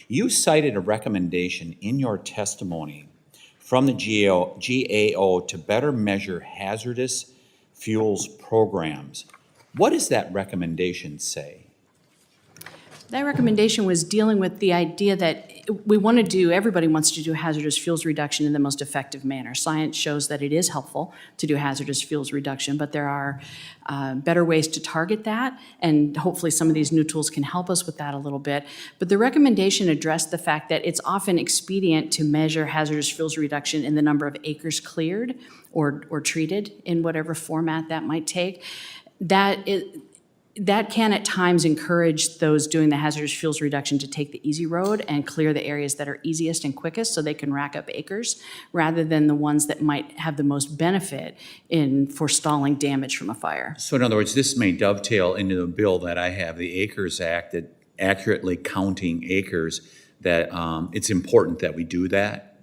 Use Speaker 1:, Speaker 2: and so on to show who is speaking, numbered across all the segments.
Speaker 1: You cited a recommendation in your testimony from the GAO to better measure hazardous fuels programs. What does that recommendation say?
Speaker 2: That recommendation was dealing with the idea that everybody wants to do hazardous fuels reduction in the most effective manner. Science shows that it is helpful to do hazardous fuels reduction, but there are better ways to target that, and hopefully some of these new tools can help us with that a little bit. But the recommendation addressed the fact that it's often expedient to measure hazardous fuels reduction in the number of acres cleared or treated in whatever format that might take. That can at times encourage those doing the hazardous fuels reduction to take the easy road and clear the areas that are easiest and quickest so they can rack up acres, rather than the ones that might have the most benefit in forestalling damage from a fire.
Speaker 1: So in other words, this may dovetail into the bill that I have, the Acres Act, that accurately counting acres, that it's important that we do that.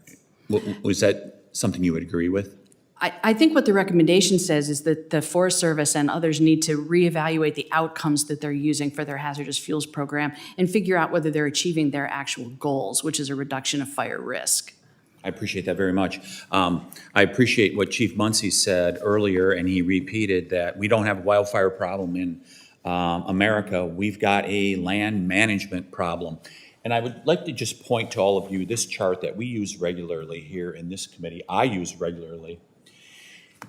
Speaker 1: Was that something you would agree with?
Speaker 2: I think what the recommendation says is that the Forest Service and others need to reevaluate the outcomes that they're using for their hazardous fuels program and figure out whether they're achieving their actual goals, which is a reduction of fire risk.
Speaker 1: I appreciate that very much. I appreciate what Chief Muncie said earlier, and he repeated that we don't have a wildfire problem in America. We've got a land management problem. And I would like to just point to all of you this chart that we use regularly here in this committee. I use regularly.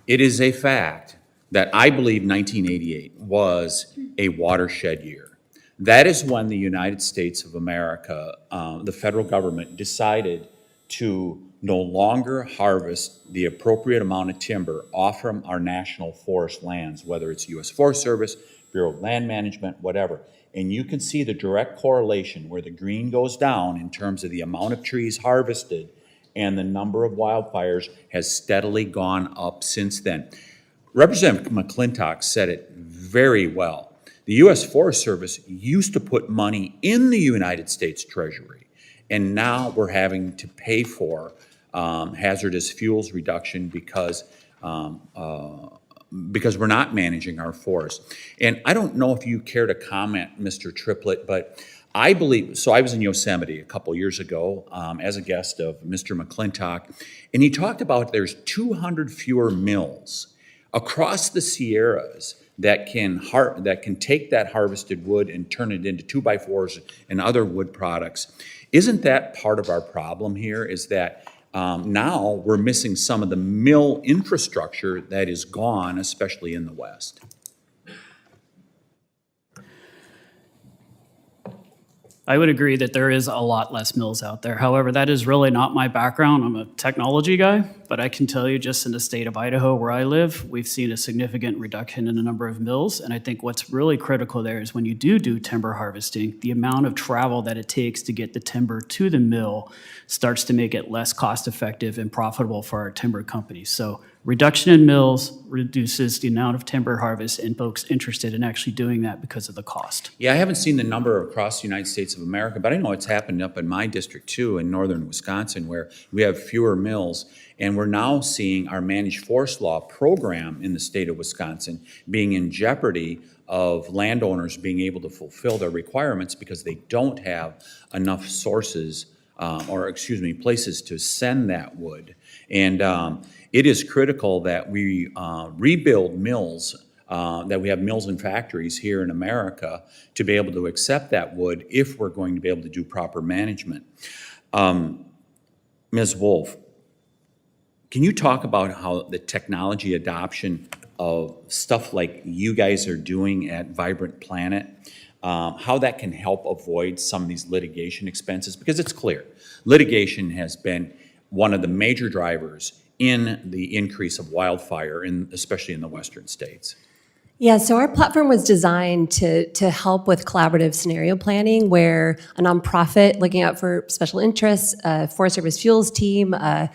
Speaker 1: It is a fact that I believe 1988 was a watershed year. That is when the United States of America, the federal government, decided to no longer harvest the appropriate amount of timber off from our national forest lands, whether it's U.S. Forest Service, Bureau of Land Management, whatever. And you can see the direct correlation where the green goes down in terms of the amount of trees harvested, and the number of wildfires has steadily gone up since then. Representative McClintock said it very well. The U.S. Forest Service used to put money in the United States Treasury, and now we're having to pay for hazardous fuels reduction because we're not managing our forests. And I don't know if you care to comment, Mr. Triplett, but I believe, so I was in Yosemite a couple years ago as a guest of Mr. McClintock, and he talked about there's 200 fewer mills across the Sierras that can take that harvested wood and turn it into 2x4s and other wood products. Isn't that part of our problem here, is that now we're missing some of the mill infrastructure that is gone, especially in the West?
Speaker 3: I would agree that there is a lot less mills out there. However, that is really not my background. I'm a technology guy, but I can tell you just in the state of Idaho where I live, we've seen a significant reduction in the number of mills. And I think what's really critical there is when you do timber harvesting, the amount of travel that it takes to get the timber to the mill starts to make it less cost effective and profitable for our timber companies. So reduction in mills reduces the amount of timber harvest and folks interested in actually doing that because of the cost.
Speaker 1: Yeah, I haven't seen the number across the United States of America, but I know it's happened up in my district too, in northern Wisconsin, where we have fewer mills. And we're now seeing our managed forest law program in the state of Wisconsin being in jeopardy of landowners being able to fulfill their requirements because they don't have enough sources places to send that wood. And it is critical that we rebuild mills, that we have mills and factories here in America to be able to accept that wood if we're going to be able to do proper management. Ms. Wolf, can you talk about how the technology adoption of stuff like you guys are doing at Vibrant Planet, how that can help avoid some of these litigation expenses? Because it's clear, litigation has been one of the major drivers in the increase of wildfire, especially in the western states.
Speaker 4: Yeah, so our platform was designed to help with collaborative scenario planning, where a nonprofit looking out for special interests, a Forest Service fuels team, a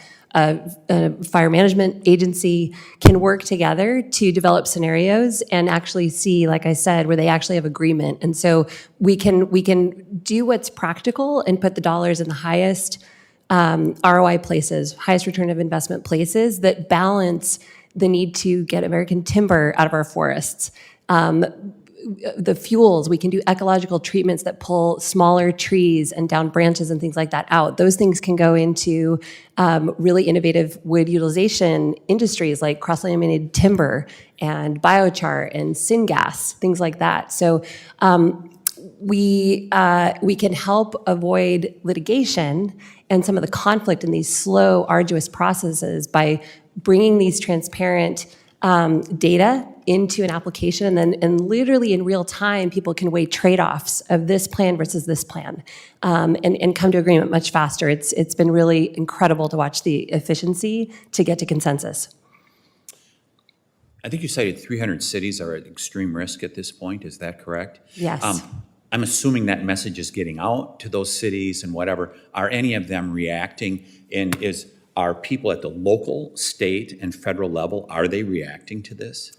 Speaker 4: fire management agency can work together to develop scenarios and actually see, like I said, where they actually have agreement. And so we can do what's practical and put the dollars in the highest ROI places, highest return of investment places that balance the need to get American timber out of our forests. the fuels. We can do ecological treatments that pull smaller trees and down branches and things like that out. Those things can go into really innovative wood utilization industries like cross-laminated timber and biochar and syngas, things like that. So we can help avoid litigation and some of the conflict in these slow, arduous processes by bringing these transparent data into an application, and literally in real time, people can weigh trade-offs of this plan versus this plan, and come to agreement much faster. It's been really incredible to watch the efficiency to get to consensus.
Speaker 1: I think you cited 300 cities are at extreme risk at this point. Is that correct?
Speaker 4: Yes.
Speaker 1: I'm assuming that message is getting out to those cities and whatever. Are any of them reacting? And are people at the local, state, and federal level, are they reacting to this?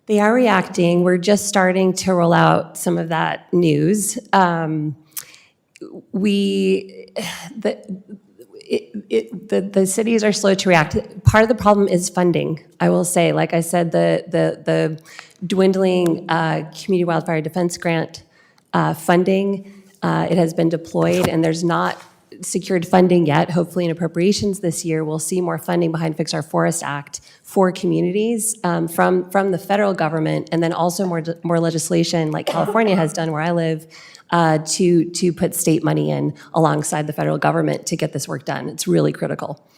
Speaker 4: They are reacting. We're just starting to roll out some of that news. The cities are slow to react. Part of the problem is funding. I will say, like I said, the dwindling community wildfire defense grant funding, it has been deployed, and there's not secured funding yet. Hopefully in appropriations this year, we'll see more funding behind Fix Our Forest Act for communities from the federal government, and then also more legislation like California has done where I live to put state money in alongside the federal government to get this work done. It's really critical.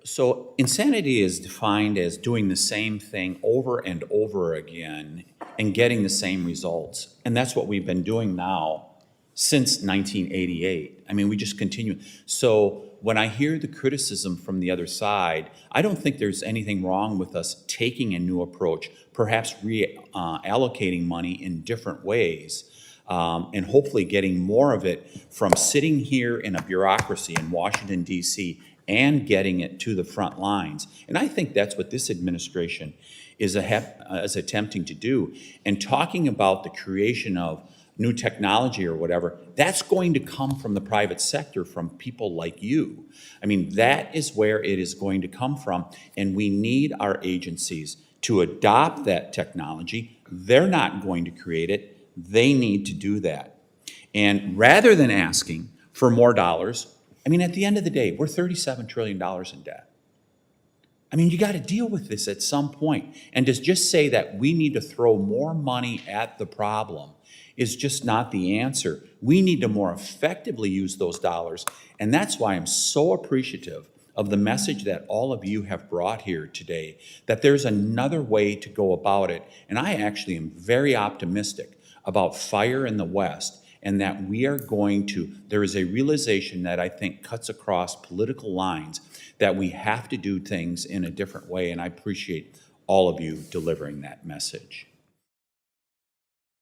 Speaker 1: So insanity is defined as doing the same thing over and over again and getting the same results. And that's what we've been doing now since 1988. I mean, we just continue. So when I hear the criticism from the other side, I don't think there's anything wrong with us taking a new approach, perhaps reallocating money in different ways, and hopefully getting more of it from sitting here in a bureaucracy in Washington, D.C., and getting it to the front lines. And I think that's what this administration is attempting to do. And talking about the creation of new technology or whatever, that's going to come from the private sector, from people like you. I mean, that is where it is going to come from, and we need our agencies to adopt that technology. They're not going to create it. They need to do that. And rather than asking for more dollars, I mean, at the end of the day, we're $37 trillion in debt. I mean, you got to deal with this at some point. And to just say that we need to throw more money at the problem is just not the answer. We need to more effectively use those dollars. And that's why I'm so appreciative of the message that all of you have brought here today, that there's another way to go about it. And I actually am very optimistic about fire in the West, and that we are going to, there is a realization that I think cuts across political lines that we have to do things in a different way, and I appreciate all of you delivering that message.